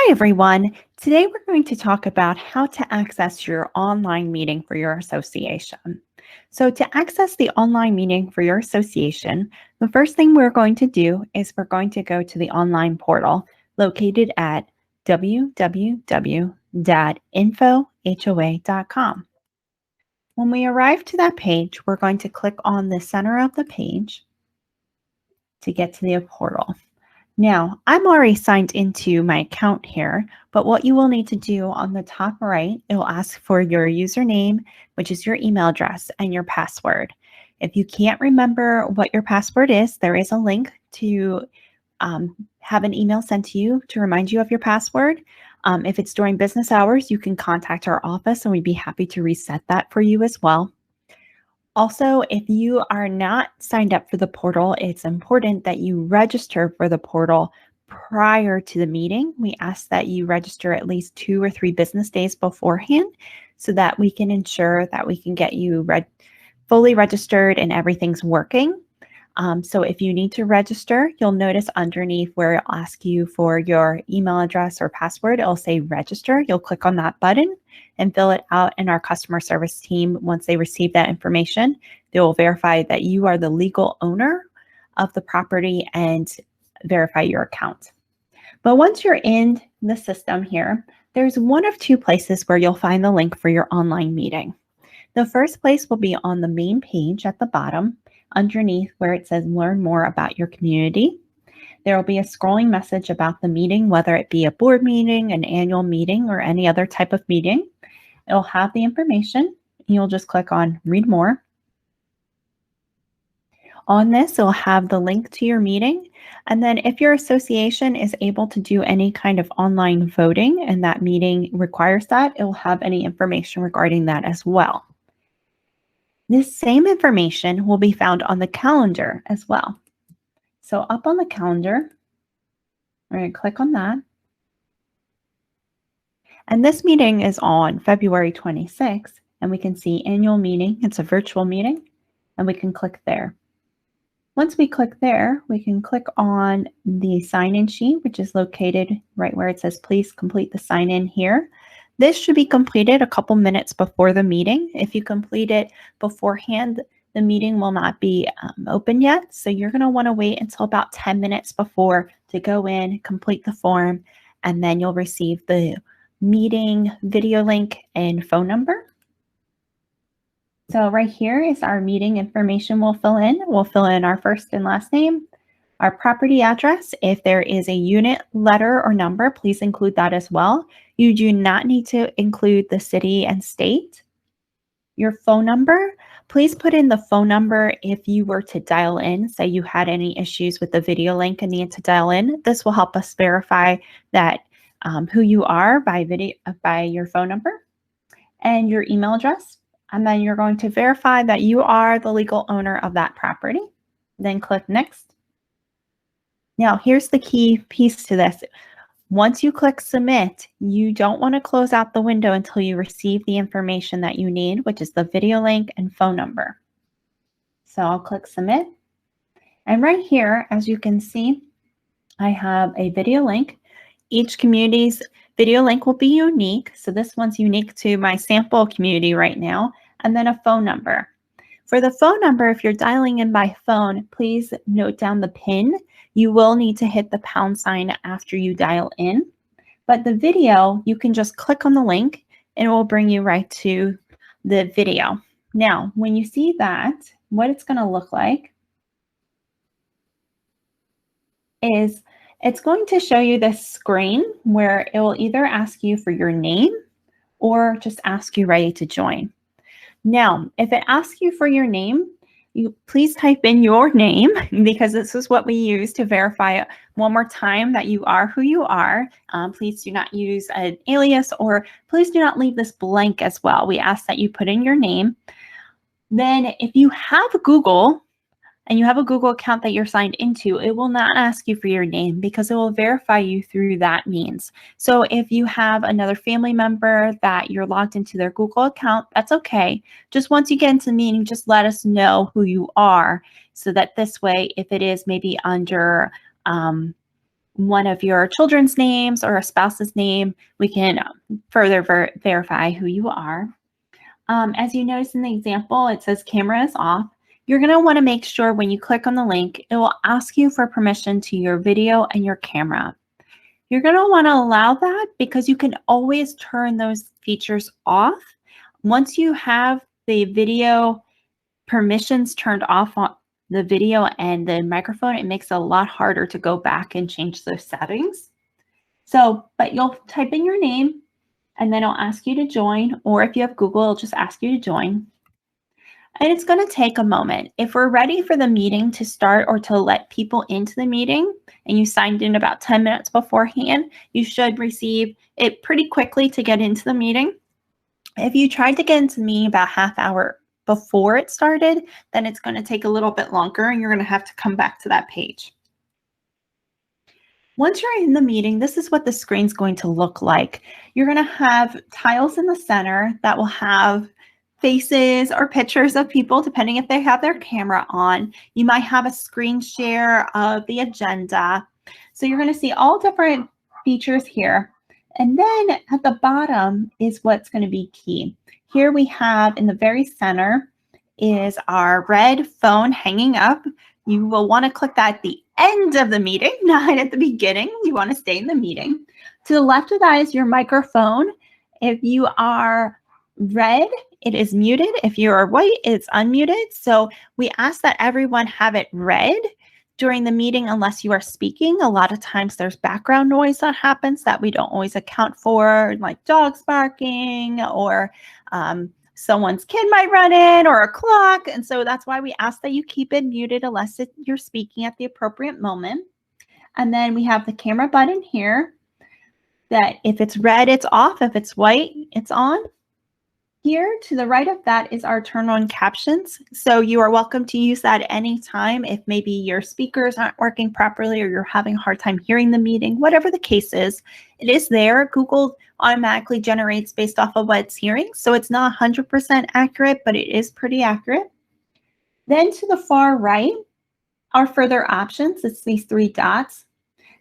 Hi, everyone. Today we're going to talk about how to access your online meeting for your association. So to access the online meeting for your association, the first thing we're going to do is we're going to go to the online portal located at www.infohoa.com. When we arrive to that page, we're going to click on the center of the page to get to the portal. Now, I'm already signed into my account here, but what you will need to do on the top right, it will ask for your username, which is your email address, and your password. If you can't remember what your password is, there is a link to have an email sent to you to remind you of your password. If it's during business hours, you can contact our office and we'd be happy to reset that for you as well. Also, if you are not signed up for the portal, it's important that you register for the portal prior to the meeting. We ask that you register at least 2 or 3 business days beforehand so that we can ensure that we can get you fully registered and everything's working. So if you need to register, you'll notice underneath where it'll ask you for your email address or password, it'll say register. You'll click on that button and fill it out, and our customer service team, once they receive that information, they will verify that you are the legal owner of the property and verify your account. But once you're in the system here, there's one of 2 places where you'll find the link for your online meeting. The first place will be on the main page at the bottom, underneath where it says learn more about your community. There will be a scrolling message about the meeting, whether it be a board meeting, an annual meeting, or any other type of meeting. It'll have the information. You'll just click on read more. On this, it'll have the link to your meeting. And then if your association is able to do any kind of online voting and that meeting requires that, it will have any information regarding that as well. This same information will be found on the calendar as well. So up on the calendar, we're going to click on that. And this meeting is on February 26th, and we can see annual meeting. It's a virtual meeting, and we can click there. Once we click there, we can click on the sign-in sheet, which is located right where it says, please complete the sign-in here. This should be completed a couple minutes before the meeting. If you complete it beforehand, the meeting will not be open yet. So you're going to want to wait until about 10 minutes before to go in, complete the form, and then you'll receive the meeting video link and phone number. So right here is our meeting information we'll fill in. We'll fill in our first and last name, our property address. If there is a unit letter or number, please include that as well. You do not need to include the city and state. Your phone number, please put in the phone number if you were to dial in, say you had any issues with the video link and need to dial in. This will help us verify that who you are by your phone number and your email address. And then you're going to verify that you are the legal owner of that property. Then click next. Now, here's the key piece to this. Once you click submit, you don't want to close out the window until you receive the information that you need, which is the video link and phone number. So I'll click submit. And right here, as you can see, I have a video link. Each community's video link will be unique. So this one's unique to my sample community right now, and then a phone number. For the phone number, if you're dialing in by phone, please note down the PIN. You will need to hit the pound sign after you dial in. But the video, you can just click on the link and it will bring you right to the video. Now, when you see that, what it's going to look like is it's going to show you this screen where it will either ask you for your name or just ask you ready to join. Now, if it asks you for your name, you please type in your name because this is what we use to verify one more time that you are who you are. Please do not use an alias, or please do not leave this blank as well. We ask that you put in your name. Then if you have Google, and you have a Google account that you're signed into, it will not ask you for your name because it will verify you through that means. So if you have another family member that you're logged into their Google account, that's okay. Just once you get into the meeting, just let us know who you are so that this way, if it is maybe under one of your children's names or a spouse's name, we can further verify who you are. As you notice in the example, it says camera is off. You're going to want to make sure when you click on the link, it will ask you for permission to your video and your camera. You're going to want to allow that because you can always turn those features off. Once you have the video permissions turned off on the video and the microphone, it makes it a lot harder to go back and change those settings. But you'll type in your name and then it'll ask you to join, or if you have Google, it'll just ask you to join. And it's going to take a moment. If we're ready for the meeting to start or to let people into the meeting and you signed in about 10 minutes beforehand, you should receive it pretty quickly to get into the meeting. If you tried to get into the meeting about half hour before it started, then it's going to take a little bit longer and you're going to have to come back to that page. Once you're in the meeting, this is what the screen's going to look like. You're going to have tiles in the center that will have faces or pictures of people, depending if they have their camera on. You might have a screen share of the agenda. So you're going to see all different features here. And then at the bottom is what's going to be key. Here we have in the very center is our red phone hanging up. You will want to click that at the end of the meeting, not at the beginning. You want to stay in the meeting. To the left of that is your microphone. If you are red, it is muted. If you are white, it's unmuted. So we ask that everyone have it red during the meeting unless you are speaking. A lot of times there's background noise that happens that we don't always account for, like dogs barking or someone's kid might run in or a clock. And so that's why we ask that you keep it muted unless you're speaking at the appropriate moment. And then we have the camera button here that if it's red, it's off. If it's white, it's on. Here to the right of that is our turn on captions. So you are welcome to use that at any time if maybe your speakers aren't working properly or you're having a hard time hearing the meeting, whatever the case is, it is there. Google automatically generates based off of what it's hearing. So it's not 100% accurate, but it is pretty accurate. Then to the far right are further options. It's these three dots.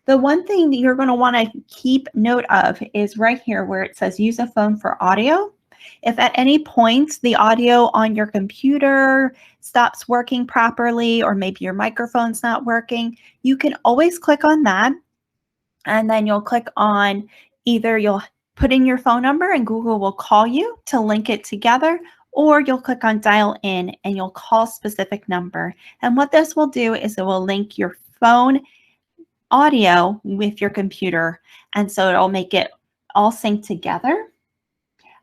The one thing that you're going to want to keep note of is right here where it says use a phone for audio. If at any point the audio on your computer stops working properly, or maybe your microphone's not working, you can always click on that. And then you'll click on either you'll put in your phone number and Google will call you to link it together, or you'll click on dial in and you'll call a specific number. And what this will do is it will link your phone audio with your computer. And so it'll make it all sync together.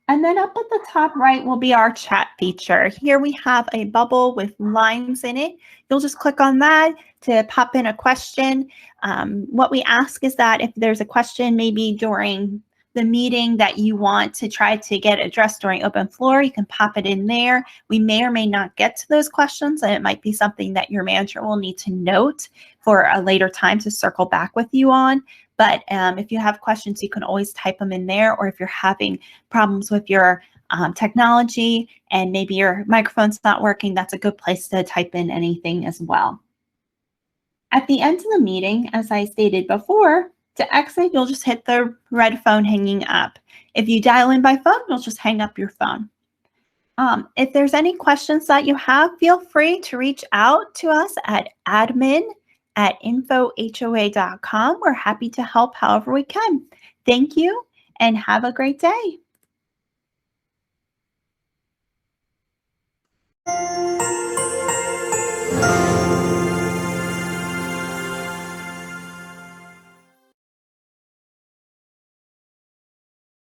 And then up at the top right will be our chat feature. Here we have a bubble with lines in it. You'll just click on that to pop in a question. What we ask is that if there's a question maybe during the meeting that you want to try to get addressed during open floor, you can pop it in there. We may or may not get to those questions, and it might be something that your manager will need to note for a later time to circle back with you on. But if you have questions, you can always type them in there, or if you're having problems with your technology and maybe your microphone's not working, that's a good place to type in anything as well. At the end of the meeting, as I stated before, to exit, you'll just hit the red phone hanging up. If you dial in by phone, you'll just hang up your phone. If there's any questions that you have, feel free to reach out to us at admin@infohoa.com. We're happy to help however we can. Thank you and have a great day.